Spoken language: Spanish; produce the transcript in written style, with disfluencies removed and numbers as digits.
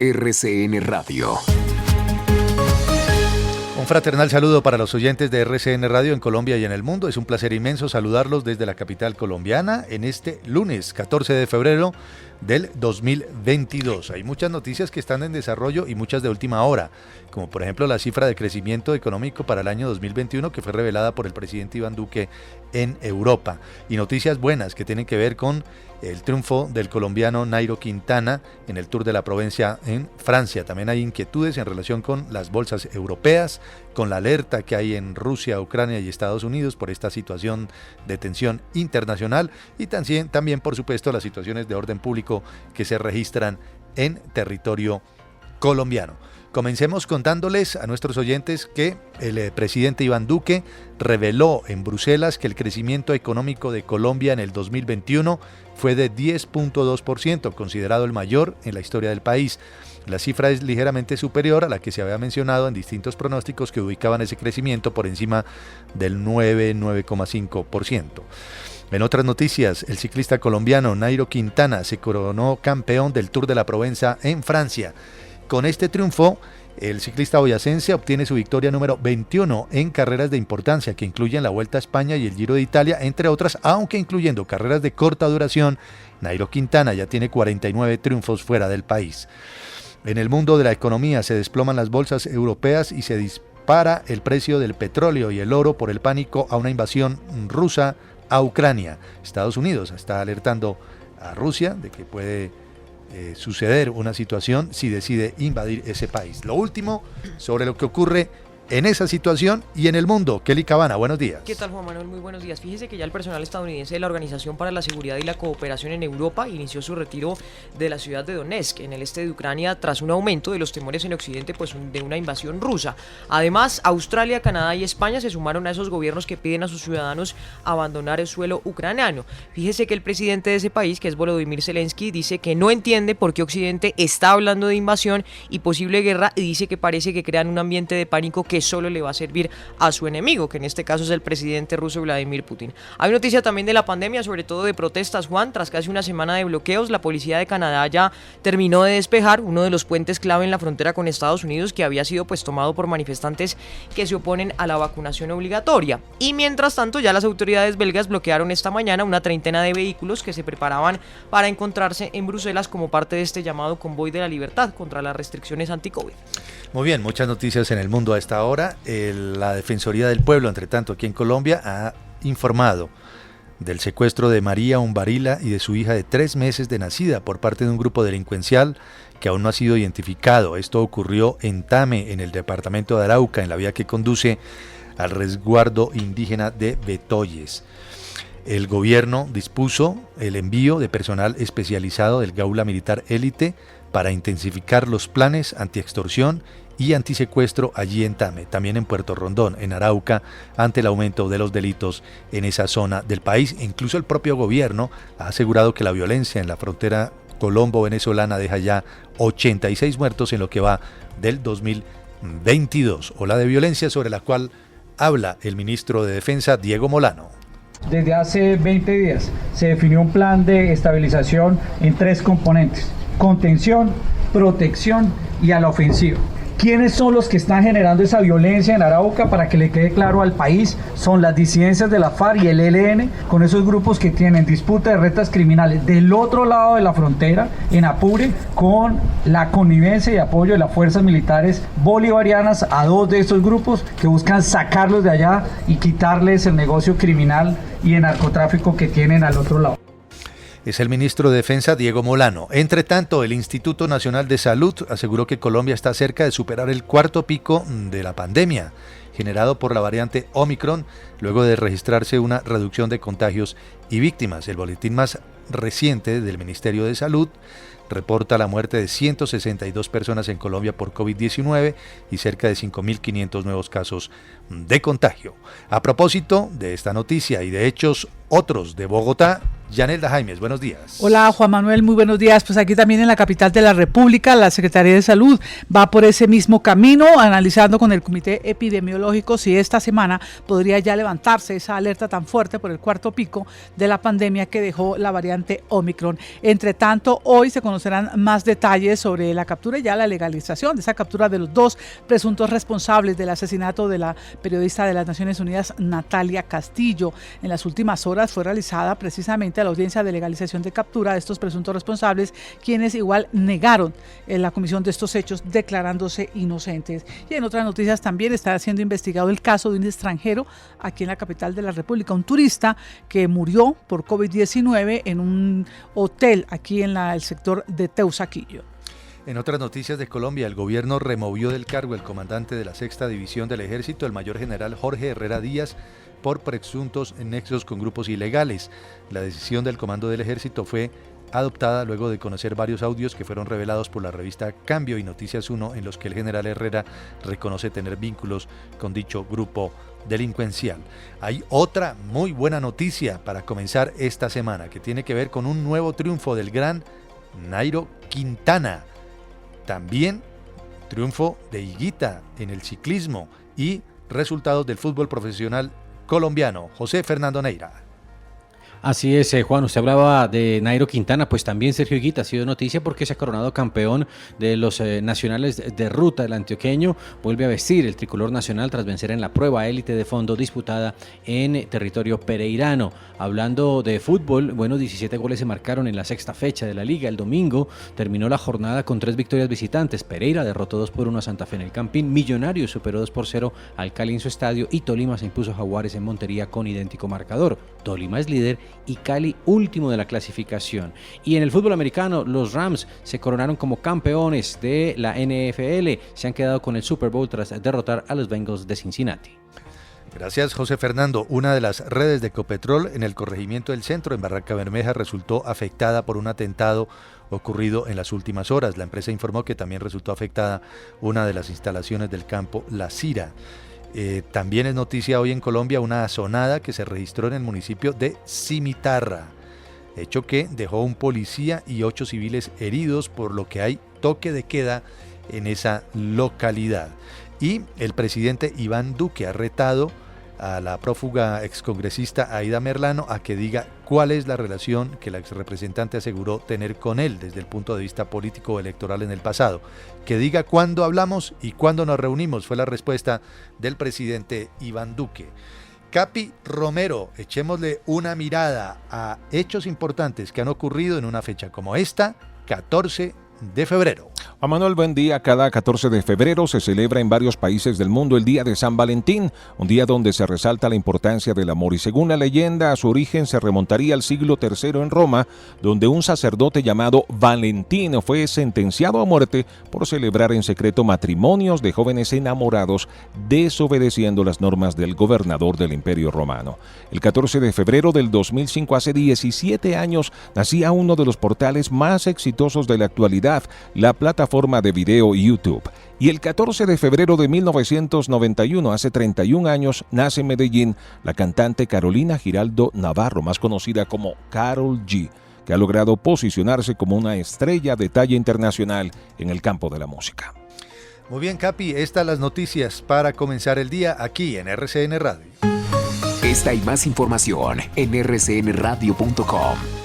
RCN Radio. Un fraternal saludo para los oyentes de RCN Radio en Colombia y en el mundo. Es un placer inmenso saludarlos desde la capital colombiana en este lunes 14 de febrero del 2022. Hay muchas noticias que están en desarrollo y muchas de última hora, como por ejemplo la cifra de crecimiento económico para el año 2021 que fue revelada por el presidente Iván Duque en Europa, y noticias buenas que tienen que ver con el triunfo del colombiano Nairo Quintana en el Tour de la Provenza en Francia. También hay inquietudes en relación con las bolsas europeas, con la alerta que hay en Rusia, Ucrania y Estados Unidos por esta situación de tensión internacional, y también por supuesto las situaciones de orden público que se registran en territorio colombiano. Comencemos contándoles a nuestros oyentes que el presidente Iván Duque reveló en Bruselas que el crecimiento económico de Colombia en el 2021 fue de 10.2%, considerado el mayor en la historia del país. La cifra es ligeramente superior a la que se había mencionado en distintos pronósticos que ubicaban ese crecimiento por encima del 9,5%. En otras noticias, el ciclista colombiano Nairo Quintana se coronó campeón del Tour de la Provenza en Francia. Con este triunfo, el ciclista boyacense obtiene su victoria número 21 en carreras de importancia que incluyen la Vuelta a España y el Giro de Italia, entre otras, aunque incluyendo carreras de corta duración. Nairo Quintana ya tiene 49 triunfos fuera del país. En el mundo de la economía se desploman las bolsas europeas y se dispara el precio del petróleo y el oro por el pánico a una invasión rusa a Ucrania. Estados Unidos está alertando a Rusia de que puede suceder una situación si decide invadir ese país. Lo último sobre lo que ocurre en esa situación y en el mundo. Kelly Cabana, buenos días. ¿Qué tal, Juan Manuel? Muy buenos días. Fíjese que ya el personal estadounidense de la Organización para la Seguridad y la Cooperación en Europa inició su retiro de la ciudad de Donetsk, en el este de Ucrania, tras un aumento de los temores en Occidente de una invasión rusa. Además, Australia, Canadá y España se sumaron a esos gobiernos que piden a sus ciudadanos abandonar el suelo ucraniano. Fíjese que el presidente de ese país, que es Volodymyr Zelensky, dice que no entiende por qué Occidente está hablando de invasión y posible guerra, y dice que parece que crean un ambiente de pánico que solo le va a servir a su enemigo, que en este caso es el presidente ruso Vladimir Putin. Hay noticia también de la pandemia, sobre todo de protestas, Juan. Tras casi una semana de bloqueos, la policía de Canadá ya terminó de despejar uno de los puentes clave en la frontera con Estados Unidos, que había sido tomado por manifestantes que se oponen a la vacunación obligatoria. Y mientras tanto, ya las autoridades belgas bloquearon esta mañana una treintena de vehículos que se preparaban para encontrarse en Bruselas como parte de este llamado convoy de la libertad contra las restricciones anti-COVID. Muy bien, muchas noticias en el mundo a esta hora. La Defensoría del Pueblo, entre tanto, aquí en Colombia, ha informado del secuestro de María Umbarila y de su hija de 3 meses de nacida por parte de un grupo delincuencial que aún no ha sido identificado. Esto ocurrió en Tame, en el departamento de Arauca, en la vía que conduce al resguardo indígena de Betoyes. El gobierno dispuso el envío de personal especializado del Gaula Militar Élite para intensificar los planes antiextorsión y antisecuestro allí en Tame, también en Puerto Rondón, en Arauca, ante el aumento de los delitos en esa zona del país. Incluso el propio gobierno ha asegurado que la violencia en la frontera colombo-venezolana deja ya 86 muertos en lo que va del 2022, ola de violencia sobre la cual habla el ministro de Defensa, Diego Molano. Desde hace 20 días se definió un plan de estabilización en 3 componentes: contención, protección y a la ofensiva. ¿Quiénes son los que están generando esa violencia en Arauca? Para que le quede claro al país, son las disidencias de la FARC y el ELN, con esos grupos que tienen disputa de retas criminales del otro lado de la frontera, en Apure, con la connivencia y apoyo de las fuerzas militares bolivarianas a 2 de estos grupos que buscan sacarlos de allá y quitarles el negocio criminal y el narcotráfico que tienen al otro lado. Es el ministro de Defensa, Diego Molano. Entre tanto, el Instituto Nacional de Salud aseguró que Colombia está cerca de superar el 4.º pico de la pandemia, generado por la variante Omicron, luego de registrarse una reducción de contagios y víctimas. El boletín más reciente del Ministerio de Salud reporta la muerte de 162 personas en Colombia por COVID-19 y cerca de 5.500 nuevos casos de contagio. A propósito de esta noticia y de hechos otros de Bogotá, Yanelda Jaimes, buenos días. Hola Juan Manuel, muy buenos días. Pues aquí también en la capital de la República, la Secretaría de Salud va por ese mismo camino, analizando con el Comité Epidemiológico si esta semana podría ya levantarse esa alerta tan fuerte por el cuarto pico de la pandemia que dejó la variante Omicron. Entre tanto, hoy se conocerán más detalles sobre la captura y ya la legalización de esa captura de los 2 presuntos responsables del asesinato de la periodista de las Naciones Unidas, Natalia Castillo. En las últimas horas fue realizada precisamente a la audiencia de legalización de captura de estos presuntos responsables, quienes igual negaron en la comisión de estos hechos, declarándose inocentes. Y en otras noticias también está siendo investigado el caso de un extranjero aquí en la capital de la República, un turista que murió por COVID-19 en un hotel aquí en el sector de Teusaquillo. En otras noticias de Colombia, el gobierno removió del cargo el comandante de la 6ª División del Ejército, el mayor general Jorge Herrera Díaz, por presuntos nexos con grupos ilegales. La decisión del comando del Ejército fue adoptada luego de conocer varios audios que fueron revelados por la revista Cambio y Noticias 1, en los que el general Herrera reconoce tener vínculos con dicho grupo delincuencial. Hay otra muy buena noticia para comenzar esta semana, que tiene que ver con un nuevo triunfo del gran Nairo Quintana. También triunfo de Higuita en el ciclismo y resultados del fútbol profesional colombiano. José Fernando Neira. Así es, Juan, usted hablaba de Nairo Quintana, pues también Sergio Higuita ha sido noticia porque se ha coronado campeón de los nacionales de ruta. El antioqueño vuelve a vestir el tricolor nacional tras vencer en la prueba élite de fondo disputada en territorio pereirano. Hablando de fútbol, 17 goles se marcaron en la 6ª fecha de la liga. El domingo terminó la jornada con 3 victorias visitantes. Pereira derrotó 2-1 a Santa Fe en el Campín, Millonarios superó 2-0 al Cali en su estadio y Tolima se impuso a Jaguares en Montería con idéntico marcador. Tolima es líder y Cali último de la clasificación. Y en el fútbol americano, los Rams se coronaron como campeones de la NFL. Se han quedado con el Super Bowl tras derrotar a los Bengals de Cincinnati. Gracias, José Fernando. Una de las redes de Ecopetrol en el corregimiento del centro, en Barranca Bermeja, resultó afectada por un atentado ocurrido en las últimas horas. La empresa informó que también resultó afectada una de las instalaciones del campo La Cira. También es noticia hoy en Colombia una azonada que se registró en el municipio de Cimitarra, hecho que dejó un policía y 8 civiles heridos, por lo que hay toque de queda en esa localidad. Y el presidente Iván Duque ha retado a la prófuga excongresista Aida Merlano a que diga cuál es la relación que la exrepresentante aseguró tener con él desde el punto de vista político electoral en el pasado. Que diga cuándo hablamos y cuándo nos reunimos, fue la respuesta del presidente Iván Duque. Capi Romero, echémosle una mirada a hechos importantes que han ocurrido en una fecha como esta, 14 de febrero. Juan Manuel, buen día. Cada 14 de febrero se celebra en varios países del mundo el Día de San Valentín, un día donde se resalta la importancia del amor y según la leyenda, su origen se remontaría al siglo III en Roma, donde un sacerdote llamado Valentino fue sentenciado a muerte por celebrar en secreto matrimonios de jóvenes enamorados, desobedeciendo las normas del gobernador del Imperio Romano. El 14 de febrero del 2005, hace 17 años, nacía uno de los portales más exitosos de la actualidad, la plataforma de video YouTube. Y el 14 de febrero de 1991, hace 31 años, nace en Medellín la cantante Carolina Giraldo Navarro, más conocida como Karol G, que ha logrado posicionarse como una estrella de talla internacional en el campo de la música. Muy bien, Capi, estas las noticias para comenzar el día aquí en RCN Radio. Esta y más información en rcnradio.com.